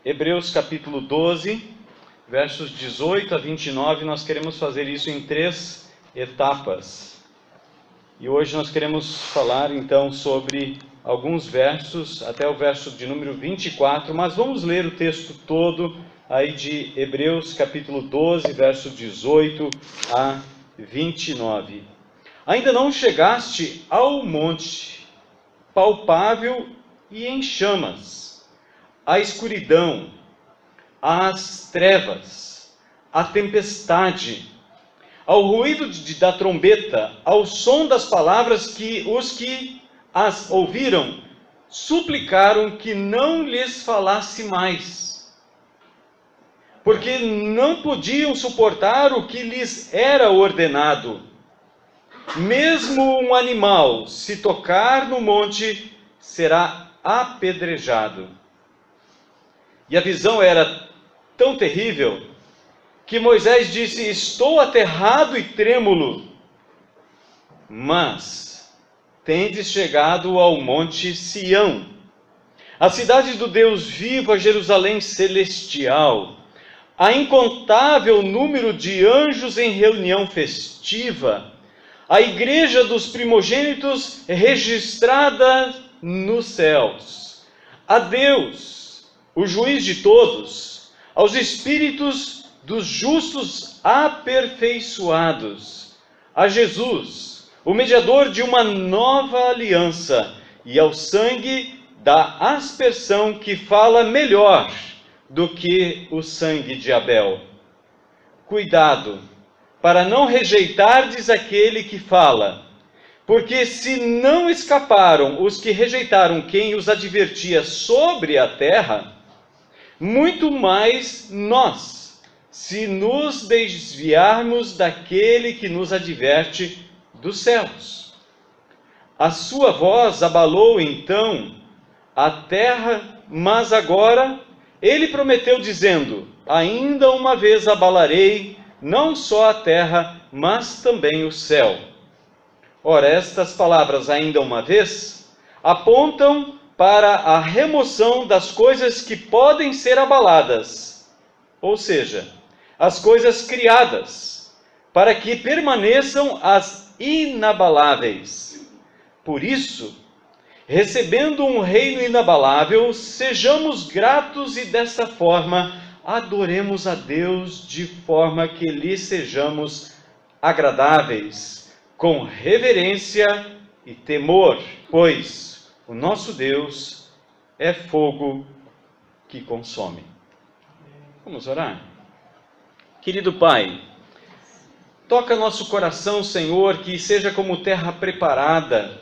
Hebreus capítulo 12, versos 18 a 29, nós queremos fazer isso em 3 etapas. E hoje nós queremos falar então sobre alguns versos, até o verso de número 24, mas vamos ler o texto todo aí de Hebreus capítulo 12, verso 18 a 29. Ainda não chegaste ao monte, palpável e em chamas, à escuridão, às trevas, à tempestade, ao ruído da trombeta, ao som das palavras que os que as ouviram suplicaram que não lhes falasse mais, porque não podiam suportar o que lhes era ordenado. Mesmo um animal, se tocar no monte, será apedrejado. E a visão era tão terrível que Moisés disse: estou aterrado e trêmulo. Mas tendes chegado ao monte Sião, a cidade do Deus vivo, a Jerusalém celestial, a incontável número de anjos em reunião festiva, a igreja dos primogênitos registrada nos céus, a Deus, o juiz de todos, aos espíritos dos justos aperfeiçoados, a Jesus, o mediador de uma nova aliança, e ao sangue da aspersão que fala melhor do que o sangue de Abel. Cuidado, para não rejeitardes aquele que fala, porque se não escaparam os que rejeitaram quem os advertia sobre a terra, muito mais nós, se nos desviarmos daquele que nos adverte dos céus. A sua voz abalou então a terra, mas agora ele prometeu dizendo: ainda uma vez abalarei não só a terra, mas também o céu. Ora, estas palavras, ainda uma vez, apontam para a remoção das coisas que podem ser abaladas, ou seja, as coisas criadas, para que permaneçam as inabaláveis. Por isso, recebendo um reino inabalável, sejamos gratos e dessa forma adoremos a Deus de forma que lhe sejamos agradáveis, com reverência e temor, pois o nosso Deus é fogo que consome. Vamos orar? Querido Pai, toca nosso coração, Senhor, que seja como terra preparada,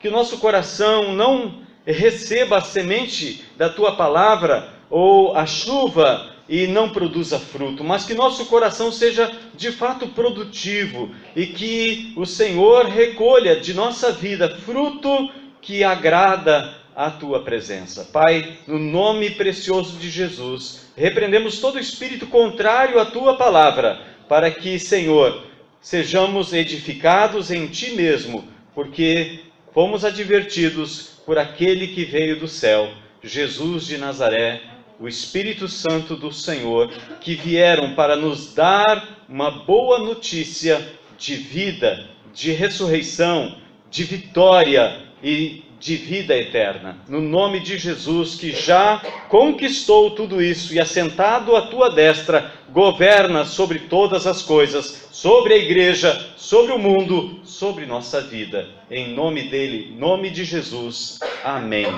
que o nosso coração não receba a semente da Tua palavra ou a chuva e não produza fruto, mas que nosso coração seja de fato produtivo e que o Senhor recolha de nossa vida fruto que agrada a Tua presença. Pai, no nome precioso de Jesus, repreendemos todo espírito contrário à Tua palavra, para que, Senhor, sejamos edificados em Ti mesmo, porque fomos advertidos por aquele que veio do céu, Jesus de Nazaré, o Espírito Santo do Senhor, que vieram para nos dar uma boa notícia de vida, de ressurreição, de vitória e de vida eterna. No nome de Jesus, que já conquistou tudo isso e assentado à Tua destra, governa sobre todas as coisas, sobre a igreja, sobre o mundo, sobre nossa vida. Em nome dele, nome de Jesus. Amém.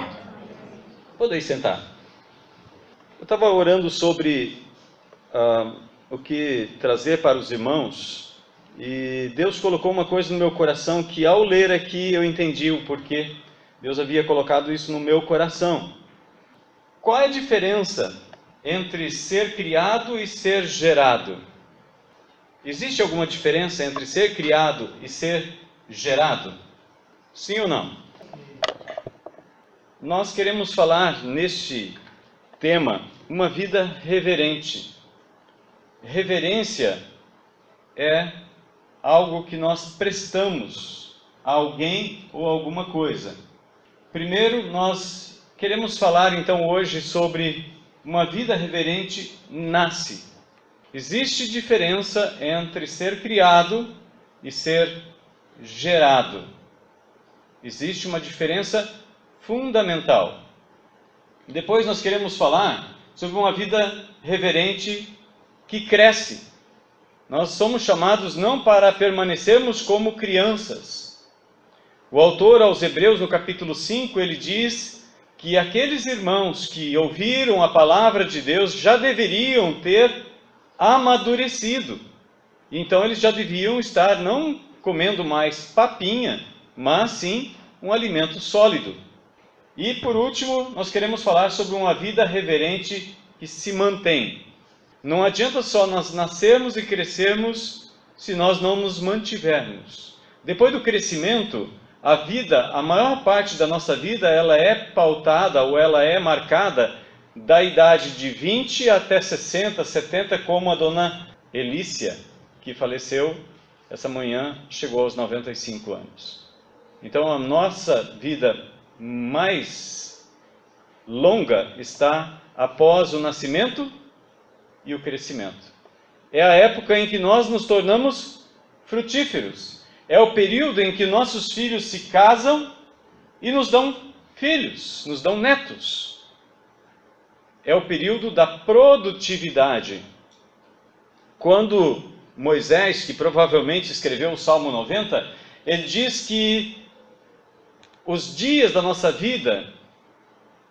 Podeis sentar. Eu estava orando sobre o que trazer para os irmãos, e Deus colocou uma coisa no meu coração que, ao ler aqui, eu entendi o porquê Deus havia colocado isso no meu coração. Qual é a diferença entre ser criado e ser gerado? Existe alguma diferença entre ser criado e ser gerado? Sim ou não? Nós queremos falar neste tema, uma vida reverente. Reverência é algo que nós prestamos a alguém ou alguma coisa. Primeiro, nós queremos falar então hoje sobre uma vida reverente nasce. Existe diferença entre ser criado e ser gerado. Existe uma diferença fundamental. Depois nós queremos falar sobre uma vida reverente que cresce. Nós somos chamados não para permanecermos como crianças. O autor aos Hebreus, no capítulo 5, ele diz que aqueles irmãos que ouviram a palavra de Deus já deveriam ter amadurecido. Então eles já deviam estar não comendo mais papinha, mas sim um alimento sólido. E por último, nós queremos falar sobre uma vida reverente que se mantém. Não adianta só nós nascermos e crescermos se nós não nos mantivermos. Depois do crescimento, a vida, a maior parte da nossa vida, ela é pautada ou ela é marcada da idade de 20 até 60, 70, como a dona Elícia, que faleceu essa manhã, chegou aos 95 anos. Então a nossa vida mais longa está após o nascimento e o crescimento. É a época em que nós nos tornamos frutíferos. É o período em que nossos filhos se casam e nos dão filhos, nos dão netos. É o período da produtividade. Quando Moisés, que provavelmente escreveu o Salmo 90, ele diz que os dias da nossa vida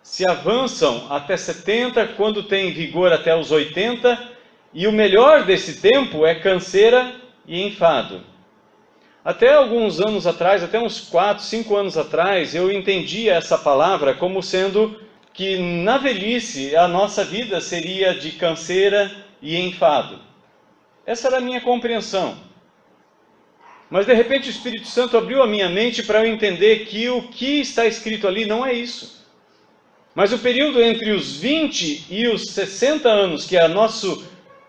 se avançam até 70, quando tem vigor até os 80, e o melhor desse tempo é canseira e enfado. Até alguns anos atrás, até uns 4, 5 anos atrás, eu entendia essa palavra como sendo que na velhice a nossa vida seria de canseira e enfado. Essa era a minha compreensão. Mas de repente o Espírito Santo abriu a minha mente para eu entender que o que está escrito ali não é isso. Mas o período entre os 20 e os 60 anos, que é nosso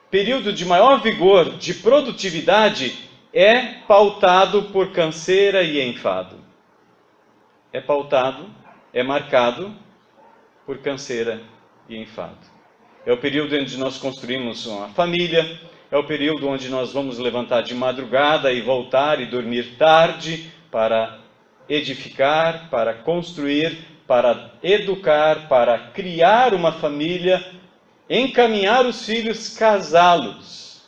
período de maior vigor, de produtividade, é pautado por canseira e enfado. É pautado, é marcado por canseira e enfado. É o período onde nós construímos uma família, é o período onde nós vamos levantar de madrugada e voltar e dormir tarde para edificar, para construir, para educar, para criar uma família, encaminhar os filhos, casá-los.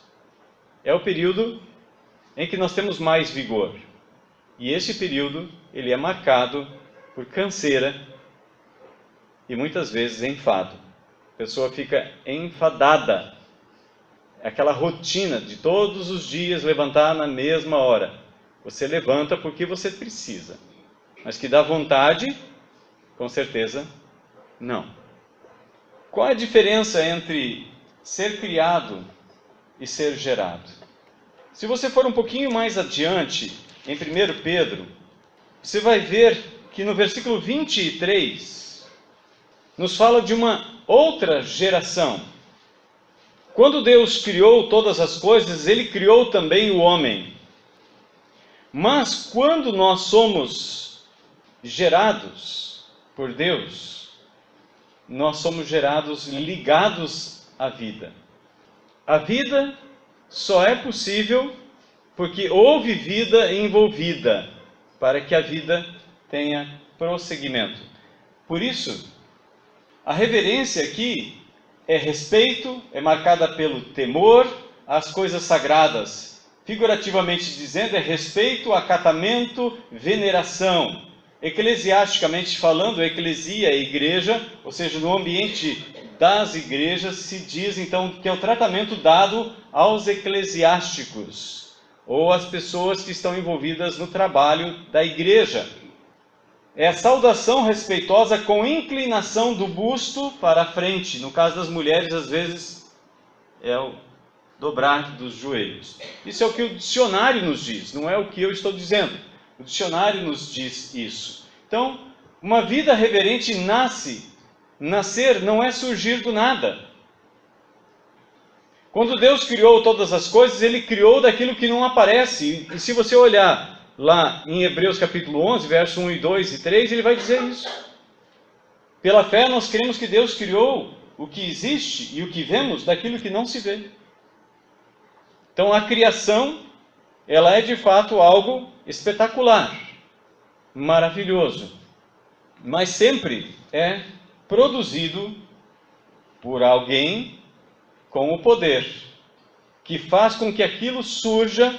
É o período em que nós temos mais vigor. E esse período, ele é marcado por canseira e muitas vezes enfado. A pessoa fica enfadada. É aquela rotina de todos os dias levantar na mesma hora. Você levanta porque você precisa. Mas que dá vontade, com certeza, não. Qual é a diferença entre ser criado e ser gerado? Se você for um pouquinho mais adiante, em 1 Pedro, você vai ver que no versículo 23, nos fala de uma outra geração. Quando Deus criou todas as coisas, Ele criou também o homem. Mas quando nós somos gerados por Deus, nós somos gerados ligados à vida. A vida só é possível porque houve vida envolvida, para que a vida tenha prosseguimento. Por isso, a reverência aqui é respeito, é marcada pelo temor às coisas sagradas. Figurativamente dizendo, é respeito, acatamento, veneração. Eclesiasticamente falando, eclesia, igreja, ou seja, no ambiente das igrejas, se diz então que é o tratamento dado aos eclesiásticos, ou às pessoas que estão envolvidas no trabalho da igreja. É a saudação respeitosa com inclinação do busto para a frente. No caso das mulheres, às vezes, é o dobrar dos joelhos. Isso é o que o dicionário nos diz, não é o que eu estou dizendo. O dicionário nos diz isso. Então, uma vida reverente nasce. Nascer não é surgir do nada. Quando Deus criou todas as coisas, Ele criou daquilo que não aparece. E se você olhar lá em Hebreus capítulo 11, verso 1 e 2 e 3, ele vai dizer isso. Pela fé nós cremos que Deus criou o que existe e o que vemos daquilo que não se vê. Então a criação, ela é de fato algo espetacular, maravilhoso, mas sempre é produzido por alguém com o poder, que faz com que aquilo surja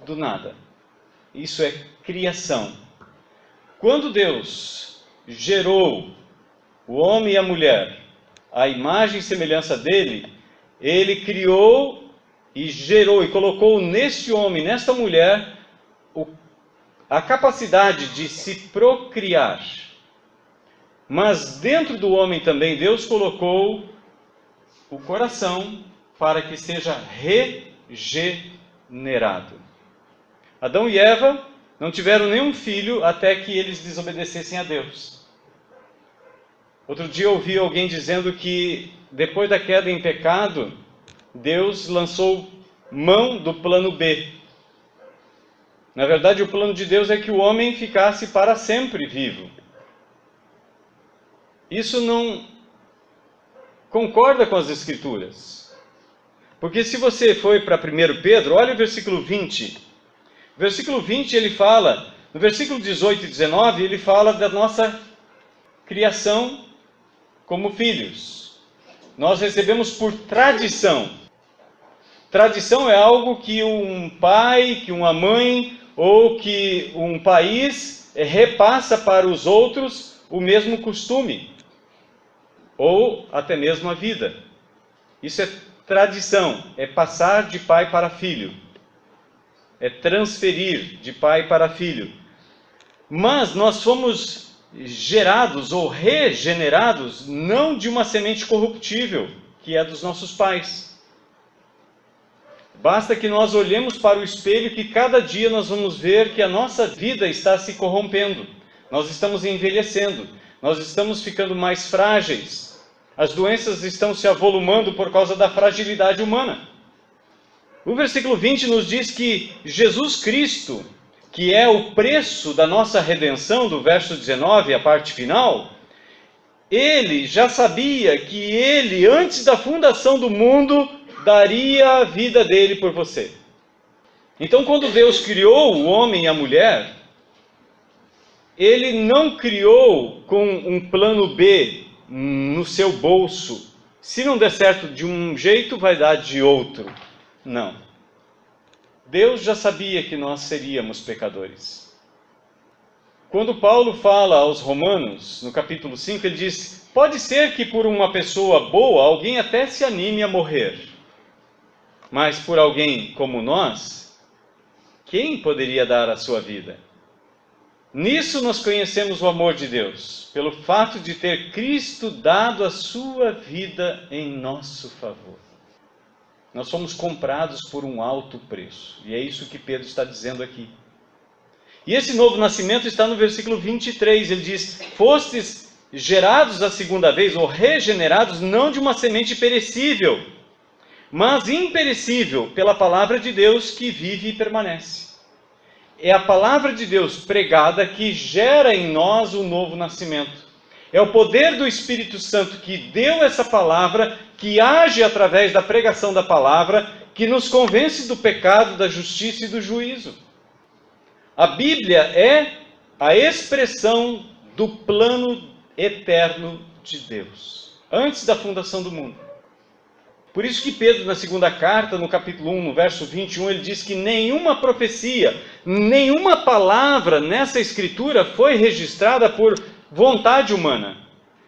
do nada. Isso é criação. Quando Deus gerou o homem e a mulher, à imagem e semelhança dele, ele criou e gerou e colocou neste homem, nesta mulher, a capacidade de se procriar. Mas dentro do homem também Deus colocou o coração para que seja regenerado. Adão e Eva não tiveram nenhum filho até que eles desobedecessem a Deus. Outro dia eu ouvi alguém dizendo que depois da queda em pecado, Deus lançou mão do plano B. Na verdade, o plano de Deus é que o homem ficasse para sempre vivo. Isso não concorda com as Escrituras. Porque se você for para 1 Pedro, olha o versículo 20. Versículo 20 ele fala, no versículo 18 e 19, ele fala da nossa criação como filhos. Nós recebemos por tradição. Tradição é algo que um pai, que uma mãe ou que um país repassa para os outros o mesmo costume. Ou até mesmo a vida. Isso é tradição, é passar de pai para filho. É transferir de pai para filho. Mas nós fomos gerados ou regenerados não de uma semente corruptível, que é dos nossos pais. Basta que nós olhemos para o espelho que cada dia nós vamos ver que a nossa vida está se corrompendo. Nós estamos envelhecendo, nós estamos ficando mais frágeis. As doenças estão se avolumando por causa da fragilidade humana. O versículo 20 nos diz que Jesus Cristo, que é o preço da nossa redenção, do verso 19, a parte final, ele já sabia que ele, antes da fundação do mundo, daria a vida dele por você. Então, quando Deus criou o homem e a mulher, ele não criou com um plano B no seu bolso. Se não der certo de um jeito, vai dar de outro. Não. Deus já sabia que nós seríamos pecadores. Quando Paulo fala aos Romanos, no capítulo 5, ele diz: pode ser que por uma pessoa boa, alguém até se anime a morrer. Mas por alguém como nós, quem poderia dar a sua vida? Nisso nós conhecemos o amor de Deus, pelo fato de ter Cristo dado a sua vida em nosso favor. Nós fomos comprados por um alto preço, e é isso que Pedro está dizendo aqui. E esse novo nascimento está no versículo 23, ele diz: fostes gerados a segunda vez, ou regenerados, não de uma semente perecível, mas imperecível, pela palavra de Deus que vive e permanece. É a palavra de Deus pregada que gera em nós o novo nascimento. É o poder do Espírito Santo que deu essa palavra, que age através da pregação da palavra, que nos convence do pecado, da justiça e do juízo. A Bíblia é a expressão do plano eterno de Deus, antes da fundação do mundo. Por isso que Pedro, na segunda carta, no capítulo 1, no verso 21, ele diz que nenhuma profecia, nenhuma palavra nessa escritura foi registrada por vontade humana,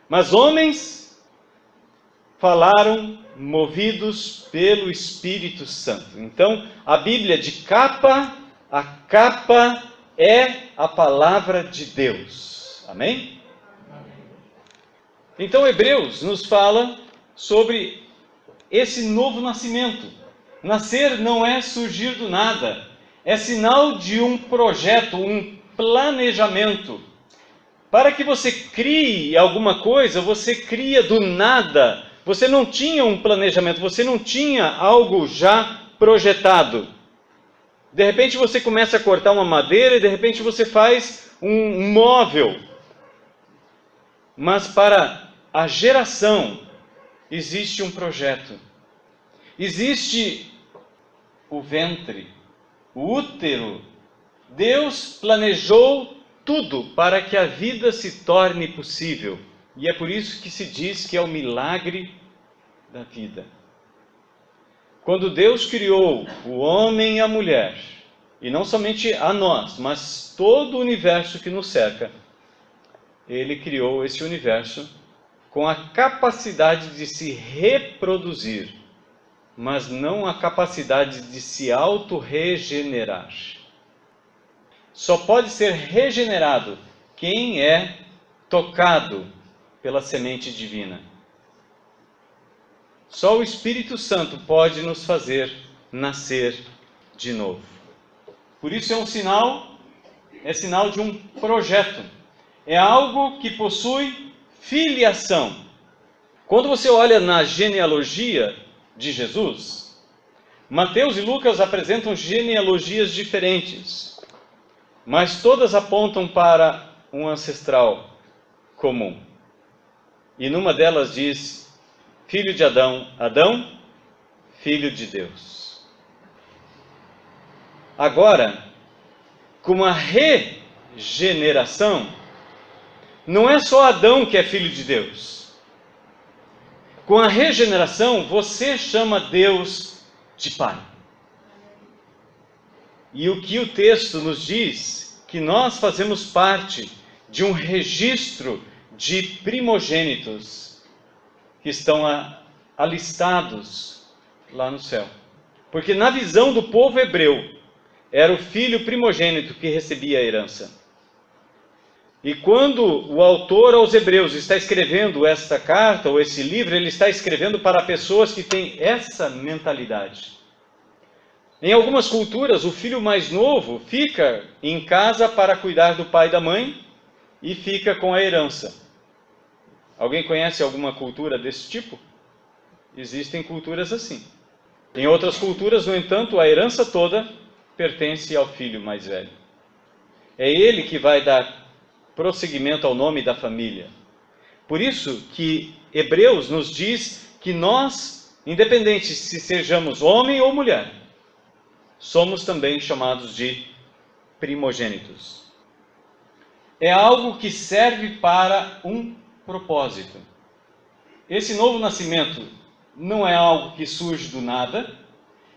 mas homens falaram movidos pelo Espírito Santo. Então, a Bíblia de capa a capa é a palavra de Deus. Amém? Então, Hebreus nos fala sobre esse novo nascimento. Nascer não é surgir do nada, é sinal de um projeto, um planejamento. Para que você crie alguma coisa, você cria do nada. Você não tinha um planejamento, você não tinha algo já projetado. De repente você começa a cortar uma madeira e de repente você faz um móvel. Mas para a geração existe um projeto. Existe o ventre, o útero. Deus planejou tudo para que a vida se torne possível. E é por isso que se diz que é o milagre da vida. Quando Deus criou o homem e a mulher, e não somente a nós, mas todo o universo que nos cerca, Ele criou esse universo com a capacidade de se reproduzir, mas não a capacidade de se auto-regenerar. Só pode ser regenerado quem é tocado pela semente divina. Só o Espírito Santo pode nos fazer nascer de novo. Por isso é sinal de um projeto. É algo que possui filiação. Quando você olha na genealogia de Jesus, Mateus e Lucas apresentam genealogias diferentes, mas todas apontam para um ancestral comum. E numa delas diz: filho de Adão, Adão, filho de Deus. Agora, com a regeneração, não é só Adão que é filho de Deus. Com a regeneração, você chama Deus de Pai. E o que o texto nos diz? Que nós fazemos parte de um registro de primogênitos que estão alistados lá no céu. Porque na visão do povo hebreu, era o filho primogênito que recebia a herança. E quando o autor aos Hebreus está escrevendo esta carta, ou esse livro, ele está escrevendo para pessoas que têm essa mentalidade. Em algumas culturas, o filho mais novo fica em casa para cuidar do pai e da mãe e fica com a herança. Alguém conhece alguma cultura desse tipo? Existem culturas assim. Em outras culturas, no entanto, a herança toda pertence ao filho mais velho. É ele que vai dar prosseguimento ao nome da família. Por isso que Hebreus nos diz que nós, independente se sejamos homem ou mulher, somos também chamados de primogênitos. É algo que serve para um propósito. Esse novo nascimento não é algo que surge do nada,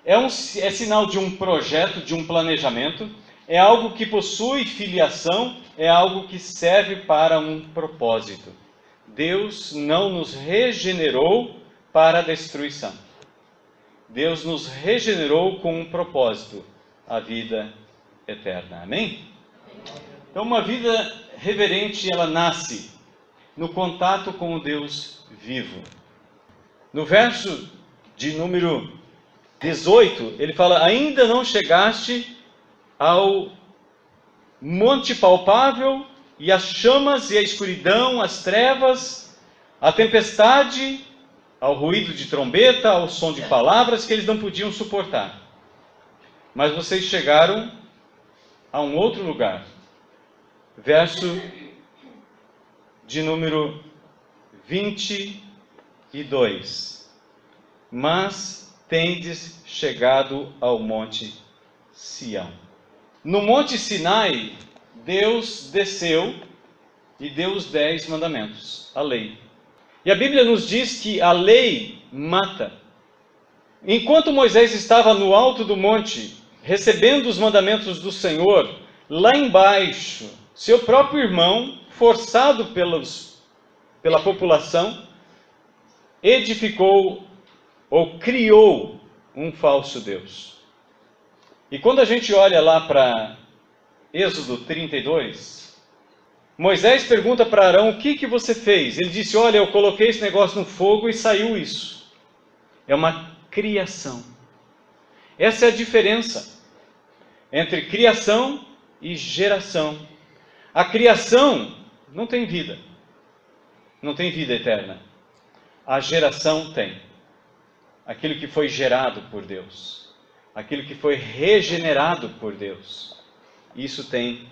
é sinal de um projeto, de um planejamento, é algo que possui filiação, é algo que serve para um propósito. Deus não nos regenerou para a destruição. Deus nos regenerou com um propósito, a vida eterna. Amém? Então, uma vida reverente, ela nasce no contato com o Deus vivo. No verso de número 18, ele fala: ainda não chegaste ao monte palpável, e as chamas e a escuridão, as trevas, a tempestade, ao ruído de trombeta, ao som de palavras que eles não podiam suportar. Mas vocês chegaram a um outro lugar. Verso de número 22. Mas tendes chegado ao monte Sião. No monte Sinai, Deus desceu e deu os 10 mandamentos, a lei. E a Bíblia nos diz que a lei mata. Enquanto Moisés estava no alto do monte, recebendo os mandamentos do Senhor, lá embaixo, seu próprio irmão, forçado pela população, edificou ou criou um falso Deus. E quando a gente olha lá para Êxodo 32, Moisés pergunta para Arão: o que você fez? Ele disse: olha, eu coloquei esse negócio no fogo e saiu isso. É uma criação. Essa é a diferença entre criação e geração. A criação não tem vida. Não tem vida eterna. A geração tem. Aquilo que foi gerado por Deus. Aquilo que foi regenerado por Deus. Isso tem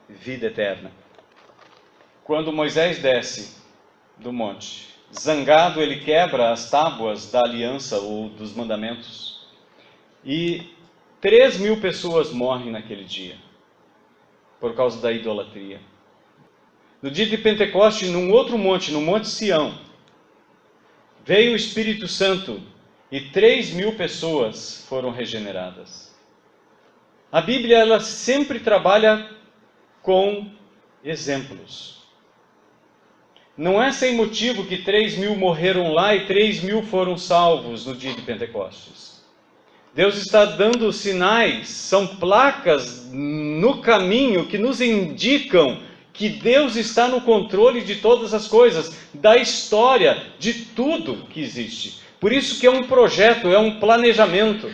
vida eterna. Quando Moisés desce do monte zangado, ele quebra as tábuas da aliança ou dos mandamentos. E 3.000 pessoas morrem naquele dia, por causa da idolatria. No dia de Pentecoste, num outro monte, no Monte Sião, veio o Espírito Santo e 3.000 pessoas foram regeneradas. A Bíblia, ela sempre trabalha com exemplos. Não é sem motivo que 3.000 morreram lá e 3.000 foram salvos no dia de Pentecostes. Deus está dando sinais, são placas no caminho que nos indicam que Deus está no controle de todas as coisas, da história, de tudo que existe. Por isso que é um projeto, é um planejamento.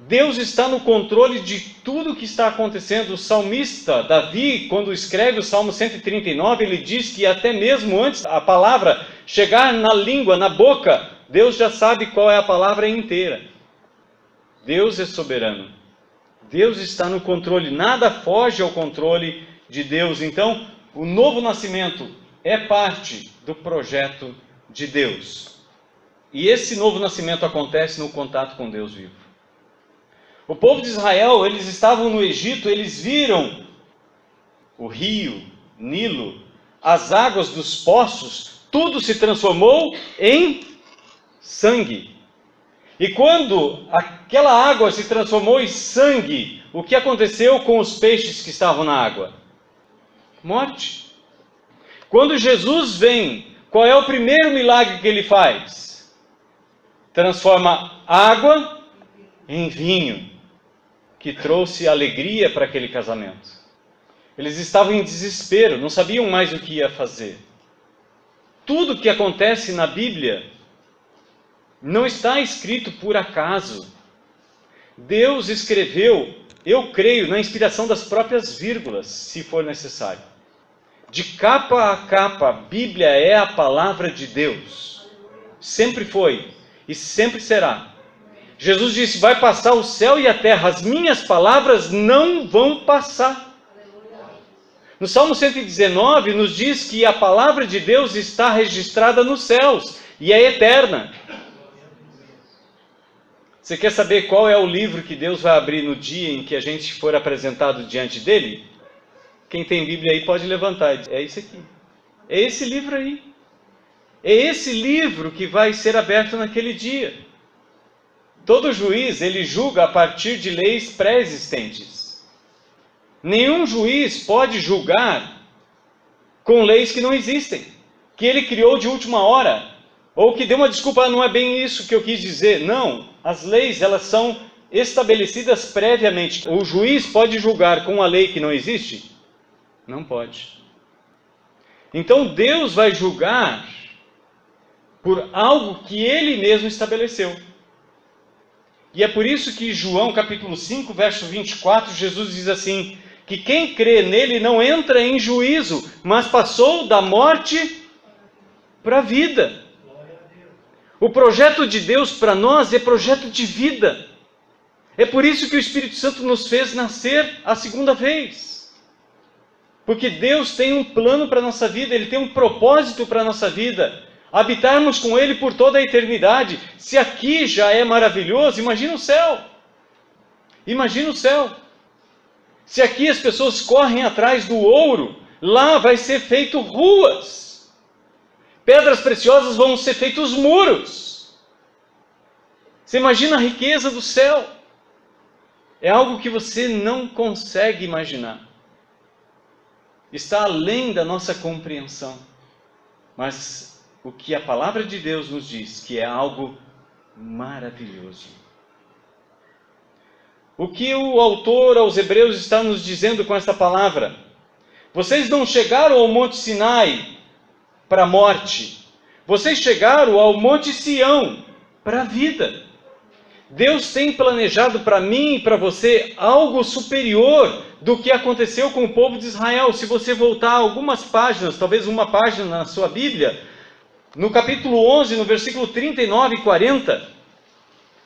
Deus está no controle de tudo que está acontecendo. O salmista Davi, quando escreve o Salmo 139, ele diz que até mesmo antes a palavra chegar na língua, na boca, Deus já sabe qual é a palavra inteira. Deus é soberano. Deus está no controle. Nada foge ao controle de Deus. Então, o novo nascimento é parte do projeto de Deus. E esse novo nascimento acontece no contato com Deus vivo. O povo de Israel, eles estavam no Egito, eles viram o rio, Nilo, as águas dos poços, tudo se transformou em sangue. E quando aquela água se transformou em sangue, o que aconteceu com os peixes que estavam na água? Morte. Quando Jesus vem, qual é o primeiro milagre que ele faz? Transforma água em vinho, que trouxe alegria para aquele casamento. Eles estavam em desespero, não sabiam mais o que ia fazer. Tudo que acontece na Bíblia não está escrito por acaso. Deus escreveu, eu creio, na inspiração das próprias vírgulas, se for necessário. De capa a capa, a Bíblia é a palavra de Deus. Sempre foi e sempre será. Jesus disse, vai passar o céu e a terra, as minhas palavras não vão passar. No Salmo 119 nos diz que a palavra de Deus está registrada nos céus e é eterna. Você quer saber qual é o livro que Deus vai abrir no dia em que a gente for apresentado diante dele? Quem tem Bíblia aí pode levantar. É isso aqui. É esse livro aí. É esse livro que vai ser aberto naquele dia. Todo juiz, ele julga a partir de leis pré-existentes. Nenhum juiz pode julgar com leis que não existem, que ele criou de última hora, ou que deu uma desculpa, não é bem isso que eu quis dizer. Não, as leis, elas são estabelecidas previamente. O juiz pode julgar com uma lei que não existe? Não pode. Então Deus vai julgar por algo que ele mesmo estabeleceu. E é por isso que João capítulo 5, verso 24, Jesus diz assim, que quem crê nele não entra em juízo, mas passou da morte para a vida. O projeto de Deus para nós é projeto de vida. É por isso que o Espírito Santo nos fez nascer a segunda vez. Porque Deus tem um plano para a nossa vida, Ele tem um propósito para a nossa vida. Habitarmos com Ele por toda a eternidade. Se aqui já é maravilhoso, imagina o céu. Imagina o céu. Se aqui as pessoas correm atrás do ouro, lá vai ser feito ruas. Pedras preciosas vão ser feitos muros. Você imagina a riqueza do céu. É algo que você não consegue imaginar. Está além da nossa compreensão. Mas o que a palavra de Deus nos diz, que é algo maravilhoso. O que o autor aos Hebreus está nos dizendo com esta palavra? Vocês não chegaram ao Monte Sinai para a morte. Vocês chegaram ao Monte Sião para a vida. Deus tem planejado para mim e para você algo superior do que aconteceu com o povo de Israel. Se você voltar algumas páginas, talvez uma página na sua Bíblia, no capítulo 11, no versículo 39 e 40,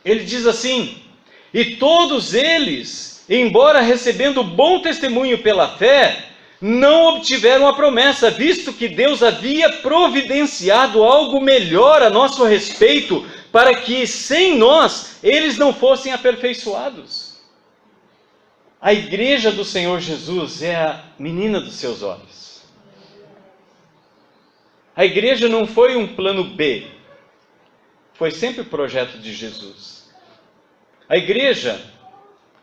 ele diz assim, e todos eles, embora recebendo bom testemunho pela fé, não obtiveram a promessa, visto que Deus havia providenciado algo melhor a nosso respeito, para que sem nós eles não fossem aperfeiçoados. A igreja do Senhor Jesus é a menina dos seus olhos. A igreja não foi um plano B, foi sempre o projeto de Jesus. A igreja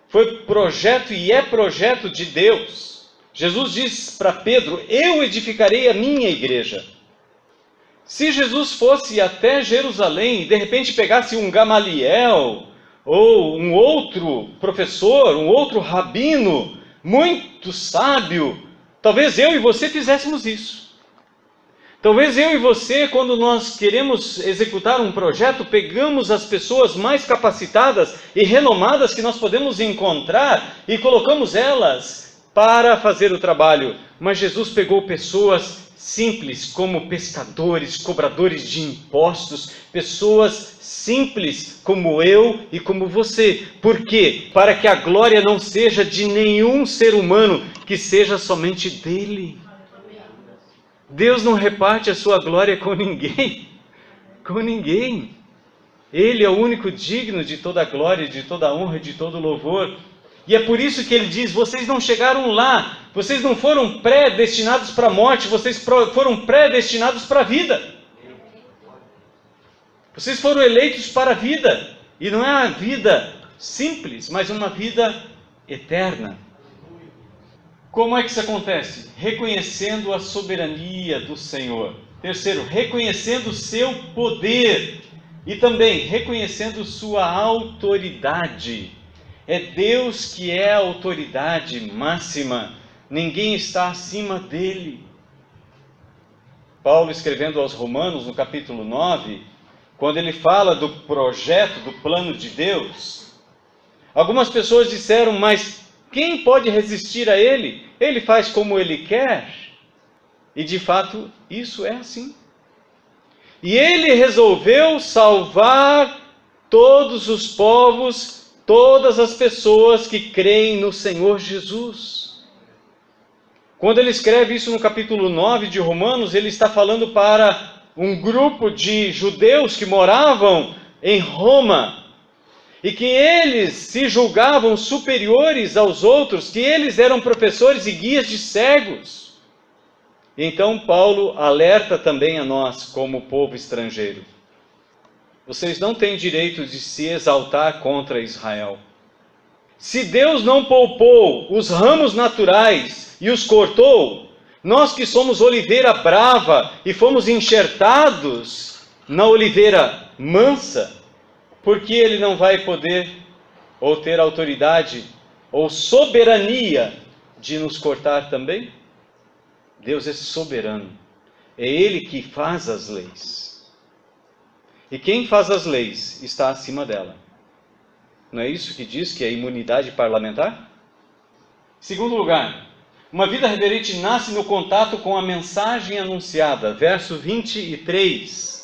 foi projeto e é projeto de Deus. Jesus diz para Pedro: eu edificarei a minha igreja. Se Jesus fosse até Jerusalém e de repente pegasse um Gamaliel, ou um outro professor, um outro rabino, muito sábio, talvez eu e você fizéssemos isso. Talvez eu e você, quando nós queremos executar um projeto, pegamos as pessoas mais capacitadas e renomadas que nós podemos encontrar e colocamos elas para fazer o trabalho. Mas Jesus pegou pessoas simples, como pescadores, cobradores de impostos, pessoas simples como eu e como você. Por quê? Para que a glória não seja de nenhum ser humano, que seja somente dele. Deus não reparte a sua glória com ninguém, com ninguém. Ele é o único digno de toda a glória, de toda a honra, de todo o louvor. E é por isso que ele diz: vocês não chegaram lá, vocês não foram predestinados para a morte, vocês foram predestinados para a vida. Vocês foram eleitos para a vida, e não é uma vida simples, mas uma vida eterna. Como é que isso acontece? Reconhecendo a soberania do Senhor. Terceiro, reconhecendo o seu poder. E também reconhecendo sua autoridade. É Deus que é a autoridade máxima. Ninguém está acima dele. Paulo, escrevendo aos Romanos, no capítulo 9, quando ele fala do projeto, do plano de Deus, algumas pessoas disseram: mas quem pode resistir a ele? Ele faz como ele quer. E de fato, isso é assim. E ele resolveu salvar todos os povos, todas as pessoas que creem no Senhor Jesus. Quando ele escreve isso no capítulo 9 de Romanos, ele está falando para um grupo de judeus que moravam em Roma, e que eles se julgavam superiores aos outros, que eles eram professores e guias de cegos. Então Paulo alerta também a nós, como povo estrangeiro: vocês não têm direito de se exaltar contra Israel. Se Deus não poupou os ramos naturais e os cortou, nós que somos oliveira brava e fomos enxertados na oliveira mansa, por que ele não vai poder ou ter autoridade ou soberania de nos cortar também? Deus é soberano. É Ele que faz as leis. E quem faz as leis está acima dela. Não é isso que diz que é a imunidade parlamentar? Segundo lugar, uma vida reverente nasce no contato com a mensagem anunciada. Verso 23.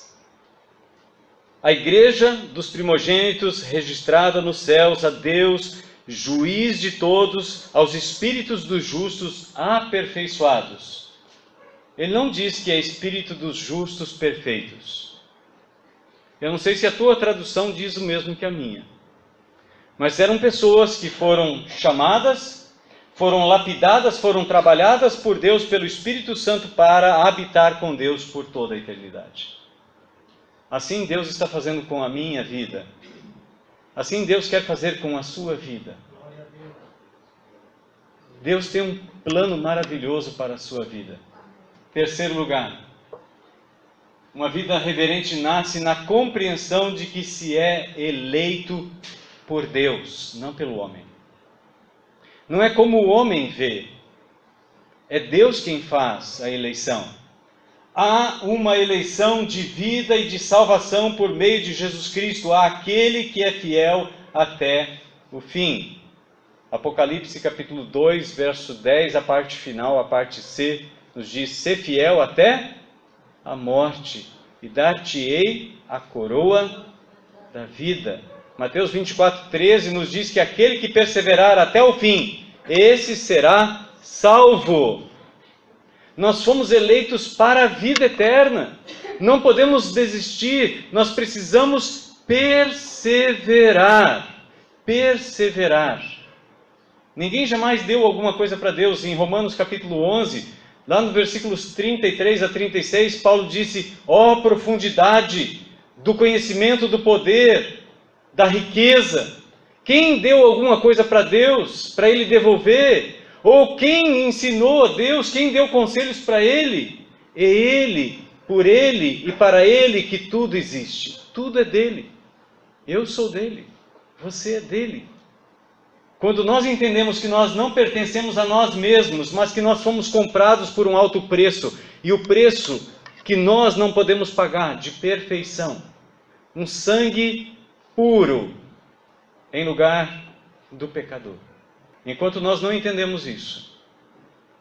A igreja dos primogênitos, registrada nos céus, a Deus, juiz de todos, aos espíritos dos justos aperfeiçoados. Ele não diz que é espírito dos justos perfeitos. Eu não sei se a tua tradução diz o mesmo que a minha. Mas eram pessoas que foram chamadas, foram lapidadas, foram trabalhadas por Deus, pelo Espírito Santo, para habitar com Deus por toda a eternidade. Assim Deus está fazendo com a minha vida. Assim Deus quer fazer com a sua vida. Deus tem um plano maravilhoso para a sua vida. Terceiro lugar, uma vida reverente nasce na compreensão de que se é eleito por Deus, não pelo homem. Não é como o homem vê, é Deus quem faz a eleição. Há uma eleição de vida e de salvação por meio de Jesus Cristo, àquele que é fiel até o fim. Apocalipse capítulo 2, verso 10, a parte final, a parte C, nos diz: ser fiel até a morte, e dar-te-ei a coroa da vida. Mateus 24, 13 nos diz que aquele que perseverar até o fim, esse será salvo. Nós fomos eleitos para a vida eterna. Não podemos desistir, nós precisamos perseverar. Perseverar. Ninguém jamais deu alguma coisa para Deus. Em Romanos capítulo 11, lá no versículos 33 a 36, Paulo disse: ó profundidade do conhecimento do poder, da riqueza. Quem deu alguma coisa para Deus, para Ele devolver? Ou quem ensinou a Deus, quem deu conselhos para Ele? É Ele, por Ele e para Ele que tudo existe. Tudo é dele. Eu sou dele. Você é dele. Quando nós entendemos que nós não pertencemos a nós mesmos, mas que nós fomos comprados por um alto preço, e o preço que nós não podemos pagar, de perfeição, um sangue puro, em lugar do pecador. Enquanto nós não entendemos isso,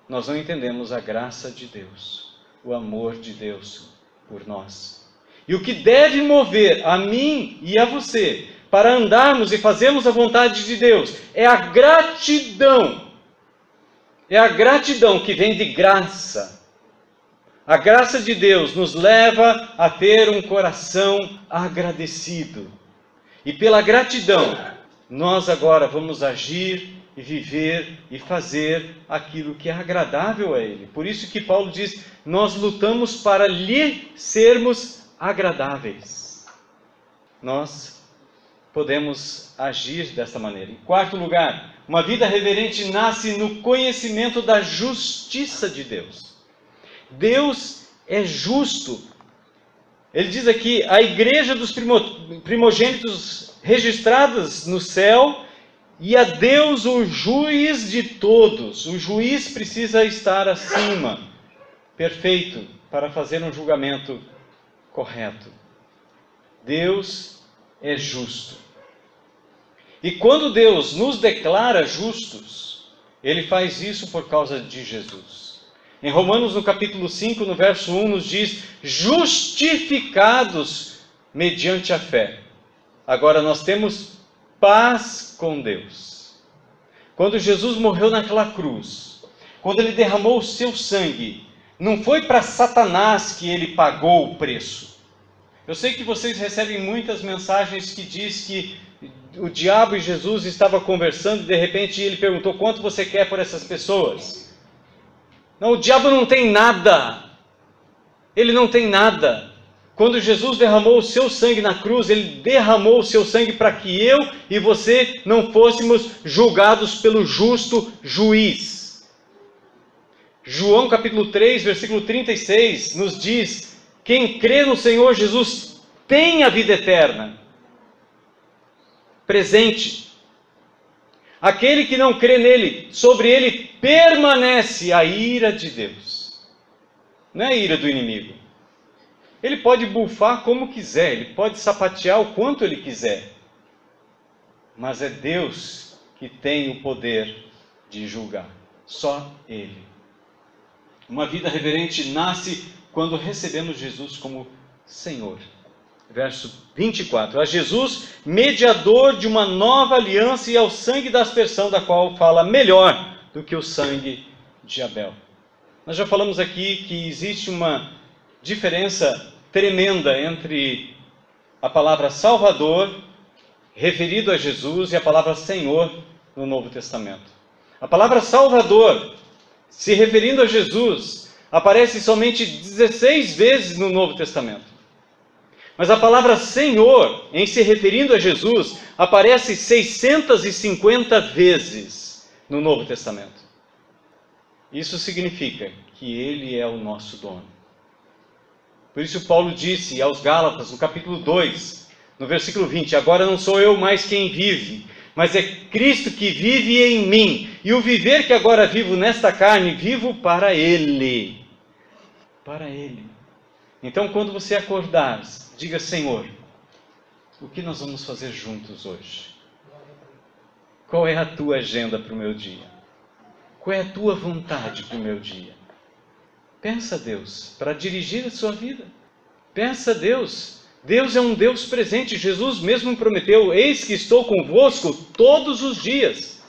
nós não entendemos a graça de Deus, o amor de Deus por nós. E o que deve mover a mim e a você para andarmos e fazermos a vontade de Deus é a gratidão. É a gratidão que vem de graça. A graça de Deus nos leva a ter um coração agradecido. E pela gratidão, nós agora vamos agir e viver e fazer aquilo que é agradável a Ele. Por isso que Paulo diz, nós lutamos para lhe sermos agradáveis. Nós podemos agir desta maneira. Em quarto lugar, uma vida reverente nasce no conhecimento da justiça de Deus. Deus é justo. Ele diz aqui, a igreja dos primogênitos registradas no céu, e a Deus o juiz de todos. O juiz precisa estar acima, perfeito, para fazer um julgamento correto. Deus é justo. E quando Deus nos declara justos, Ele faz isso por causa de Jesus. Em Romanos, no capítulo 5, no verso 1, nos diz, justificados mediante a fé. Agora nós temos paz com Deus. Quando Jesus morreu naquela cruz, quando Ele derramou o seu sangue, não foi para Satanás que Ele pagou o preço. Eu sei que vocês recebem muitas mensagens que diz que o diabo e Jesus estavam conversando e de repente ele perguntou, quanto você quer por essas pessoas? Não, o diabo não tem nada. Ele não tem nada. Quando Jesus derramou o seu sangue na cruz, Ele derramou o seu sangue para que eu e você não fôssemos julgados pelo justo juiz. João capítulo 3, versículo 36, nos diz, quem crê no Senhor Jesus tem a vida eterna. Presente. Aquele que não crê nele, sobre ele permanece a ira de Deus. Não é a ira do inimigo. Ele pode bufar como quiser, ele pode sapatear o quanto ele quiser. Mas é Deus que tem o poder de julgar. Só Ele. Uma vida reverente nasce quando recebemos Jesus como Senhor. Verso 24. A Jesus, mediador de uma nova aliança, e ao sangue da aspersão, da qual fala melhor do que o sangue de Abel. Nós já falamos aqui que existe uma diferença tremenda entre a palavra Salvador, referido a Jesus, e a palavra Senhor no Novo Testamento. A palavra Salvador, se referindo a Jesus, aparece somente 16 vezes no Novo Testamento. Mas a palavra Senhor, em se referindo a Jesus, aparece 650 vezes no Novo Testamento. Isso significa que Ele é o nosso dono. Por isso Paulo disse aos Gálatas, no capítulo 2, no versículo 20, agora não sou eu mais quem vive, mas é Cristo que vive em mim. E o viver que agora vivo nesta carne, vivo para Ele. Para Ele. Então, quando você acordar, diga, Senhor, o que nós vamos fazer juntos hoje? Qual é a tua agenda para o meu dia? Qual é a tua vontade para o meu dia? Peça a Deus para dirigir a sua vida. Peça a Deus. Deus é um Deus presente. Jesus mesmo prometeu, eis que estou convosco todos os dias.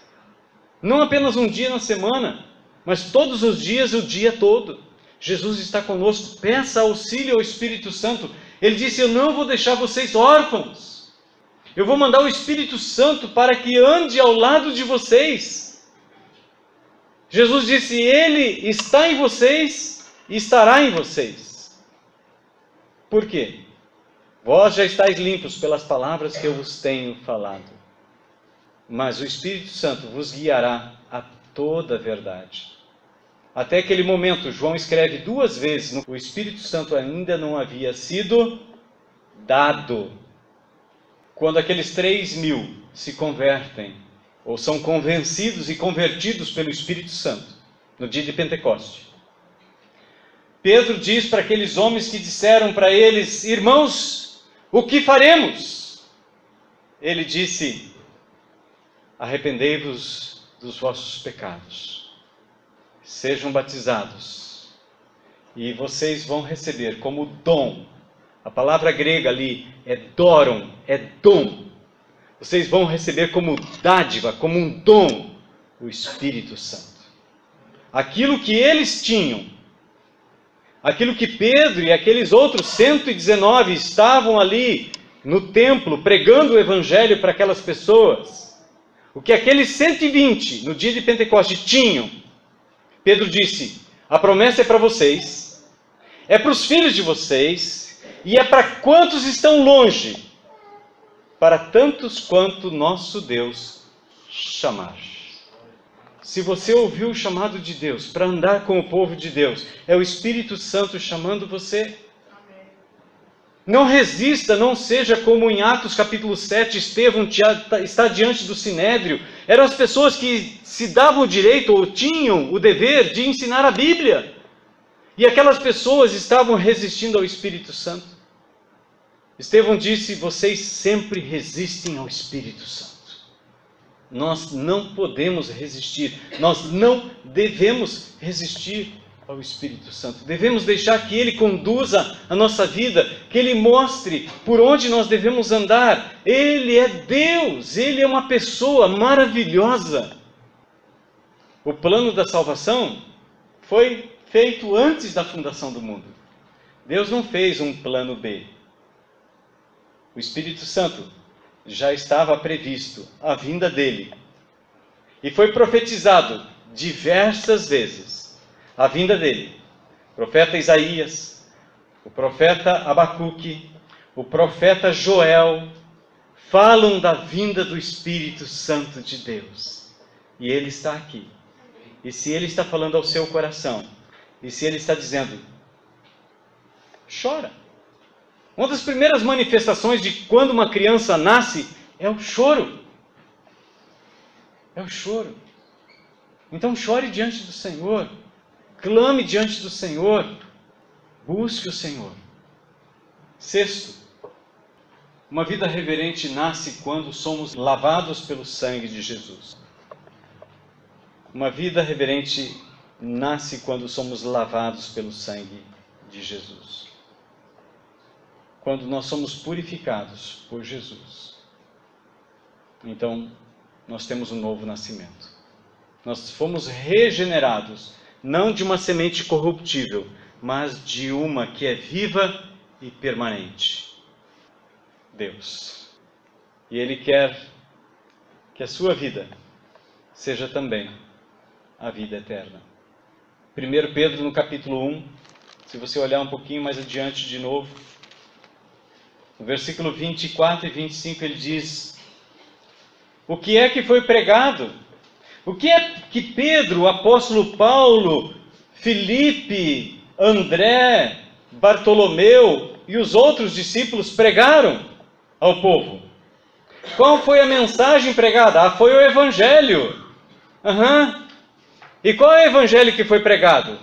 Não apenas um dia na semana, mas todos os dias, o dia todo. Jesus está conosco, peça auxílio ao Espírito Santo. Ele disse, eu não vou deixar vocês órfãos. Eu vou mandar o Espírito Santo para que ande ao lado de vocês. Jesus disse, Ele está em vocês e estará em vocês. Por quê? Vós já estáis limpos pelas palavras que eu vos tenho falado. Mas o Espírito Santo vos guiará a toda a verdade. Até aquele momento, João escreve 2 vezes, o Espírito Santo ainda não havia sido dado. Quando aqueles 3.000 se convertem, ou são convencidos e convertidos pelo Espírito Santo, no dia de Pentecoste, Pedro diz para aqueles homens que disseram para eles, irmãos, o que faremos? Ele disse, arrependei-vos dos vossos pecados. Sejam batizados e vocês vão receber como dom, a palavra grega ali é doron, é dom. Vocês vão receber como dádiva, como um dom, o Espírito Santo. Aquilo que eles tinham, aquilo que Pedro e aqueles outros 119 estavam ali no templo pregando o Evangelho para aquelas pessoas, o que aqueles 120 no dia de Pentecoste tinham, Pedro disse, a promessa é para vocês, é para os filhos de vocês, e é para quantos estão longe, para tantos quanto nosso Deus chamar. Se você ouviu o chamado de Deus para andar com o povo de Deus, é o Espírito Santo chamando você. Não resista, não seja como em Atos capítulo 7, Estevão está diante do Sinédrio. Eram as pessoas que se davam o direito ou tinham o dever de ensinar a Bíblia. E aquelas pessoas estavam resistindo ao Espírito Santo. Estevão disse, vocês sempre resistem ao Espírito Santo. Nós não podemos resistir, nós não devemos resistir ao Espírito Santo. Devemos deixar que Ele conduza a nossa vida, que Ele mostre por onde nós devemos andar. Ele é Deus, Ele é uma pessoa maravilhosa. O plano da salvação foi feito antes da fundação do mundo. Deus não fez um plano B. O Espírito Santo já estava previsto, a vinda dele. E foi profetizado diversas vezes a vinda dele. O profeta Isaías, o profeta Abacuque, o profeta Joel, falam da vinda do Espírito Santo de Deus. E Ele está aqui. E se Ele está falando ao seu coração, e se Ele está dizendo, chora. Uma das primeiras manifestações de quando uma criança nasce é o choro. É o choro. Então chore diante do Senhor. Clame diante do Senhor. Busque o Senhor. 6. Uma vida reverente nasce quando somos lavados pelo sangue de Jesus. Uma vida reverente nasce quando somos lavados pelo sangue de Jesus. Quando nós somos purificados por Jesus. Então, nós temos um novo nascimento. Nós fomos regenerados, não de uma semente corruptível, mas de uma que é viva e permanente. Deus. E Ele quer que a sua vida seja também a vida eterna. 1 Pedro no capítulo 1, se você olhar um pouquinho mais adiante de novo, no versículo 24 e 25 ele diz, o que é que foi pregado? O que é que Pedro, o apóstolo Paulo, Filipe, André, Bartolomeu e os outros discípulos pregaram ao povo? Qual foi a mensagem pregada? Foi o Evangelho. E qual é o Evangelho que foi pregado?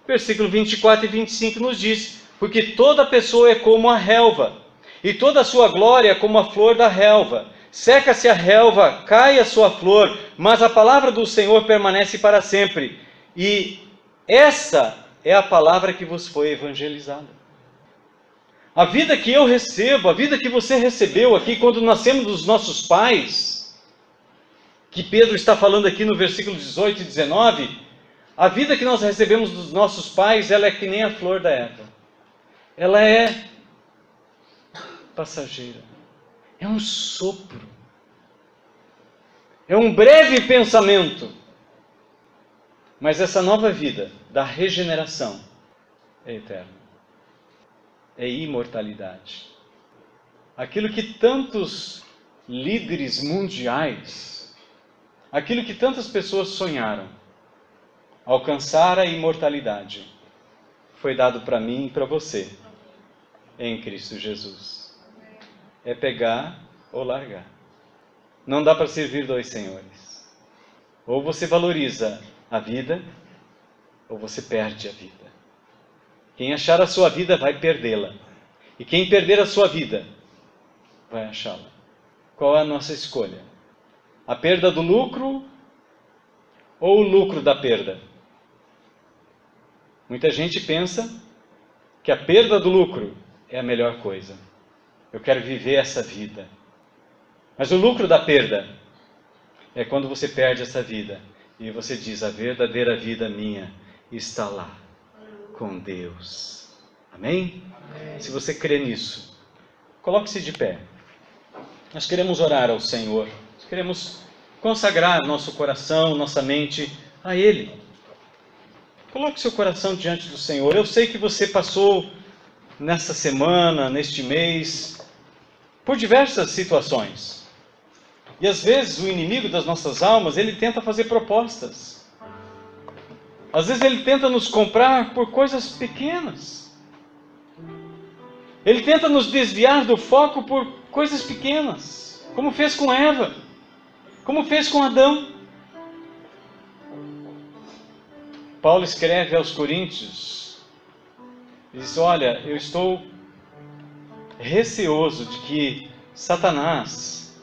Versículo 24 e 25 nos diz, porque toda pessoa é como a relva, e toda a sua glória como a flor da relva. Seca-se a relva, cai a sua flor, mas a palavra do Senhor permanece para sempre. E essa é a palavra que vos foi evangelizada. A vida que eu recebo, a vida que você recebeu aqui quando nascemos dos nossos pais, que Pedro está falando aqui no versículo 18 e 19, A vida que nós recebemos dos nossos pais, ela é que nem a flor da erva. Ela é passageira. É um sopro. É um breve pensamento. Mas essa nova vida da regeneração é eterna. É imortalidade. Aquilo que tantos líderes mundiais, aquilo que tantas pessoas sonharam, alcançar a imortalidade, foi dado para mim e para você, em Cristo Jesus. É pegar ou largar. Não dá para servir dois senhores. Ou você valoriza a vida, ou você perde a vida. Quem achar a sua vida vai perdê-la. E quem perder a sua vida, vai achá-la. Qual é a nossa escolha? A perda do lucro ou o lucro da perda? Muita gente pensa que a perda do lucro é a melhor coisa. Eu quero viver essa vida. Mas o lucro da perda é quando você perde essa vida e você diz: a verdadeira vida minha está lá, com Deus. Amém? Amém. Se você crê nisso, coloque-se de pé. Nós queremos orar ao Senhor. Nós queremos consagrar nosso coração, nossa mente a Ele. Coloque seu coração diante do Senhor. Eu sei que você passou nessa semana, neste mês, por diversas situações. E às vezes o inimigo das nossas almas, ele tenta fazer propostas. Às vezes ele tenta nos comprar por coisas pequenas. Ele tenta nos desviar do foco por coisas pequenas, como fez com Eva, como fez com Adão. Paulo escreve aos Coríntios, diz: olha, eu estou receoso de que Satanás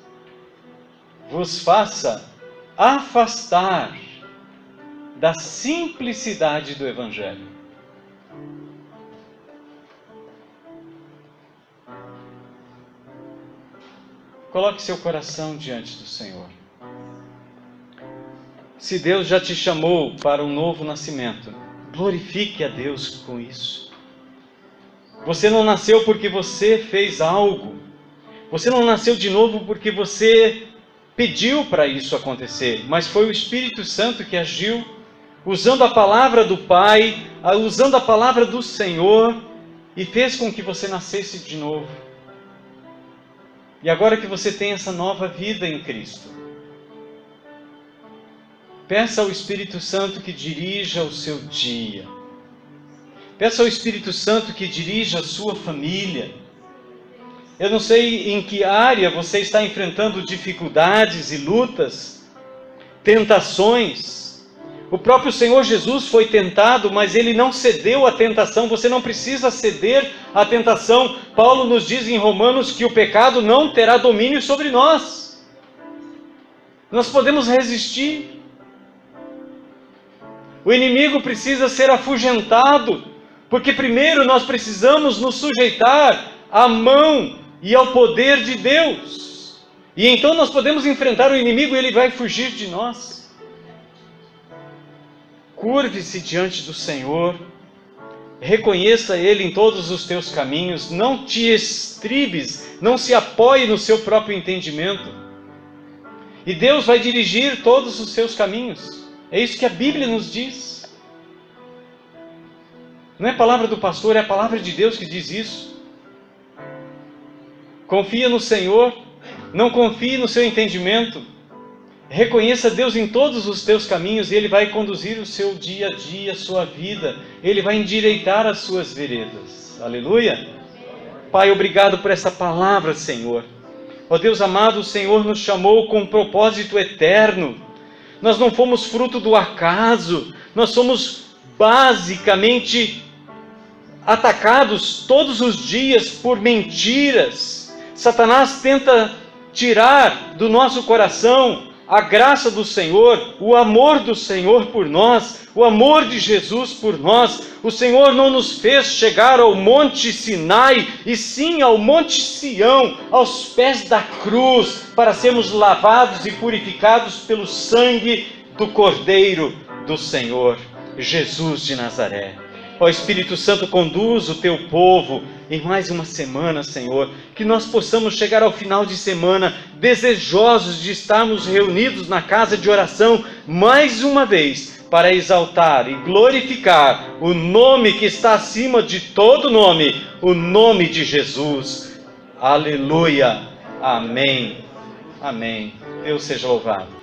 vos faça afastar da simplicidade do Evangelho. Coloque seu coração diante do Senhor. Se Deus já te chamou para um novo nascimento, glorifique a Deus com isso. Você não nasceu porque você fez algo. Você não nasceu de novo porque você pediu para isso acontecer, mas foi o Espírito Santo que agiu, usando a palavra do Pai, usando a palavra do Senhor, e fez com que você nascesse de novo. E agora que você tem essa nova vida em Cristo, peça ao Espírito Santo que dirija o seu dia. Peça ao Espírito Santo que dirija a sua família. Eu não sei em que área você está enfrentando dificuldades e lutas, tentações. O próprio Senhor Jesus foi tentado, mas Ele não cedeu à tentação. Você não precisa ceder à tentação. Paulo nos diz em Romanos que o pecado não terá domínio sobre nós. Nós podemos resistir. O inimigo precisa ser afugentado, porque primeiro nós precisamos nos sujeitar à mão e ao poder de Deus. E então nós podemos enfrentar o inimigo e ele vai fugir de nós. Curve-se diante do Senhor, reconheça Ele em todos os teus caminhos, não te estribes, não se apoie no seu próprio entendimento. E Deus vai dirigir todos os seus caminhos. É isso que a Bíblia nos diz. Não é a palavra do pastor, é a palavra de Deus que diz isso. Confia no Senhor, não confie no seu entendimento. Reconheça Deus em todos os teus caminhos e Ele vai conduzir o seu dia a dia, a sua vida. Ele vai endireitar as suas veredas. Aleluia! Pai, obrigado por essa palavra, Senhor. Ó Deus amado, o Senhor nos chamou com um propósito eterno. Nós não fomos fruto do acaso. Nós somos basicamente atacados todos os dias por mentiras. Satanás tenta tirar do nosso coração a graça do Senhor, o amor do Senhor por nós, o amor de Jesus por nós. O Senhor não nos fez chegar ao Monte Sinai, e sim ao Monte Sião, aos pés da cruz, para sermos lavados e purificados pelo sangue do Cordeiro do Senhor. Jesus de Nazaré. Ó Espírito Santo, conduz o teu povo em mais uma semana, Senhor, que nós possamos chegar ao final de semana desejosos de estarmos reunidos na casa de oração mais uma vez, para exaltar e glorificar o nome que está acima de todo nome, o nome de Jesus. Aleluia. Amém. Amém. Deus seja louvado.